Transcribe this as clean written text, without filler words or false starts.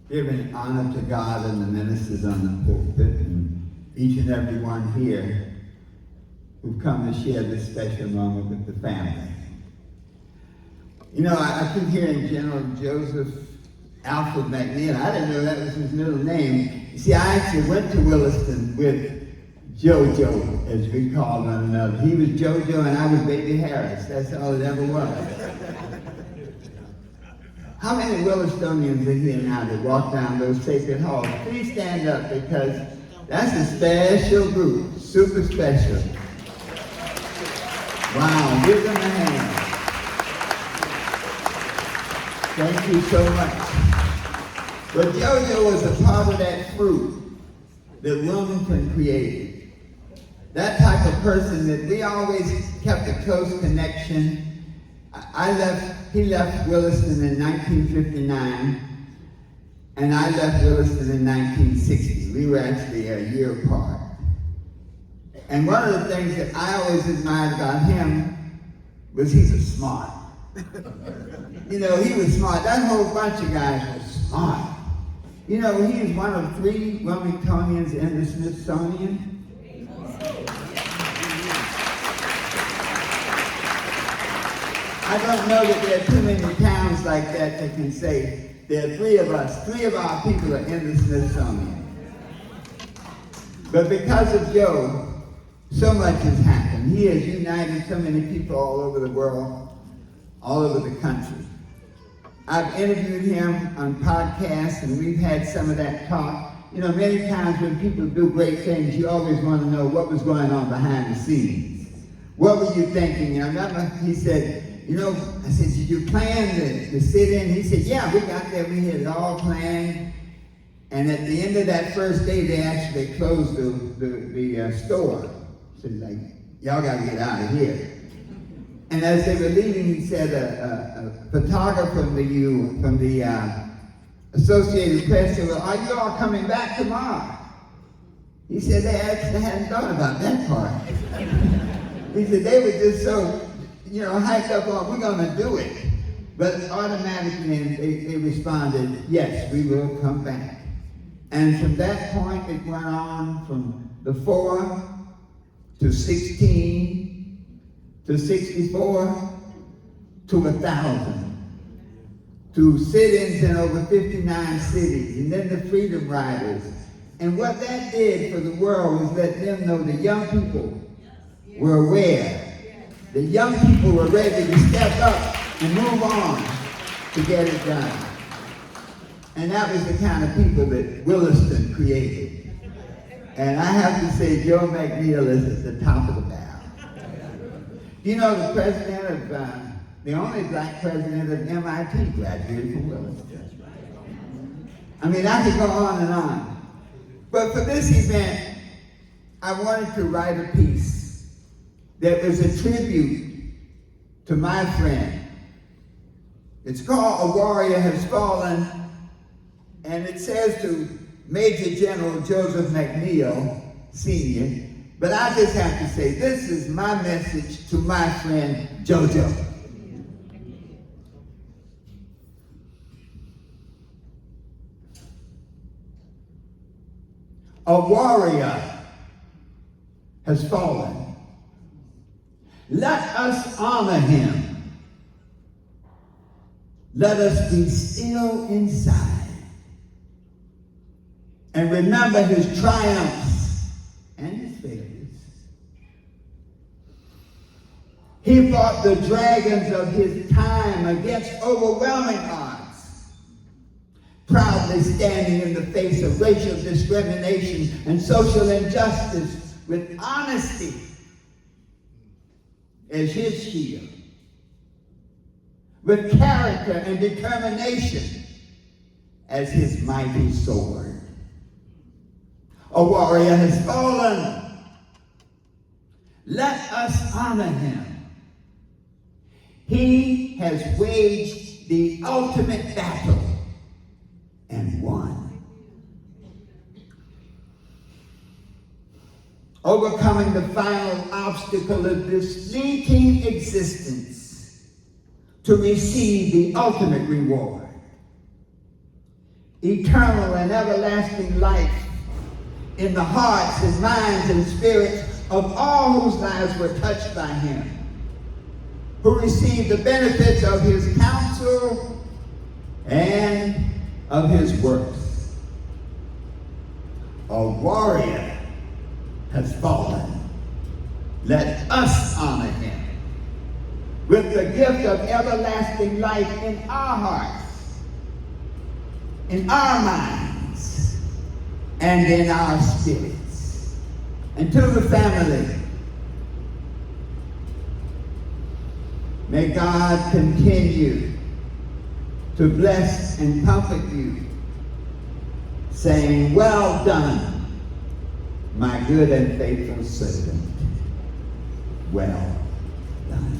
Giving honor to God and the ministers on the pulpit and each and every one here who've come to share this special moment with the family. You know, I keep hearing General Joseph Alfred McNeil. I didn't know that was his middle name. You see, I actually went to Williston with JoJo, as we called one another. He was JoJo and I was Baby Harris. That's all it ever was. How many Willistonians are here now that walk down those sacred halls? Please stand up, because that's a special group, super special. Wow, give them a hand. Thank you so much. But JoJo was a part of that fruit that Wilmington created. That type of person that we always kept a close connection. He left Williston in 1959, and I left Williston in 1960. We were actually a year apart. And one of the things that I always admired about him was he was smart. You know, he was smart. That whole bunch of guys was smart. You know, he is one of 3 Wilmingtonians in the Smithsonian. I don't know that there are too many towns like that that can say there are 3 of us, 3 of our people are in the Smithsonian. But because of Joe, so much has happened. He has united so many people all over the world, all over the country. I've interviewed him on podcasts, and we've had some of that talk. You know, many times when people do great things, you always want to know what was going on behind the scenes. What were you thinking? I remember he said, you know, I said, did you plan to sit in? He said, yeah, we got there, we had it all planned. And at the end of that first day, they actually closed the store. So he's like, y'all gotta get out of here. And as they were leaving, he said, a photographer from the Associated Press said, well, are you all coming back tomorrow? He said, they actually hadn't thought about that part. He said, they were just so, you know, hyped up on, we're gonna do it. But automatically they responded, yes, we will come back. And from that point, it went on from the 4 to 16 to 64 to 1,000, to sit-ins in over 59 cities, and then the Freedom Riders. And what that did for the world was let them know the young people were aware. The young people were ready to step up and move on to get it done. And that was the kind of people that Williston created. And I have to say, Joe McNeil is at the top of the barrel. You know, the president of, the only black president of MIT graduated from Williston. I mean, I could go on and on. But for this event, I wanted to write a piece that was a tribute to my friend. It's called A Warrior Has Fallen, and it says to Major General Joseph McNeil, Sr., but I just have to say, this is my message to my friend JoJo. A warrior has fallen. Let us honor him. Let us be still inside and remember his triumphs and his failures. He fought the dragons of his time against overwhelming odds, proudly standing in the face of racial discrimination and social injustice with honesty as his shield, with character and determination as his mighty sword. A warrior has fallen. Let us honor him. He has waged the ultimate battle and won. Overcoming the final obstacle of this fleeting existence to receive the ultimate reward. eternal and everlasting life in the hearts and minds and spirits of all whose lives were touched by him, who received the benefits of his counsel and of his works. A warrior has fallen. Let us honor him with the gift of everlasting life in our hearts, in our minds, and in our spirits. And to the family, may God continue to bless and comfort you, saying, well done, my good and faithful servant. Well done.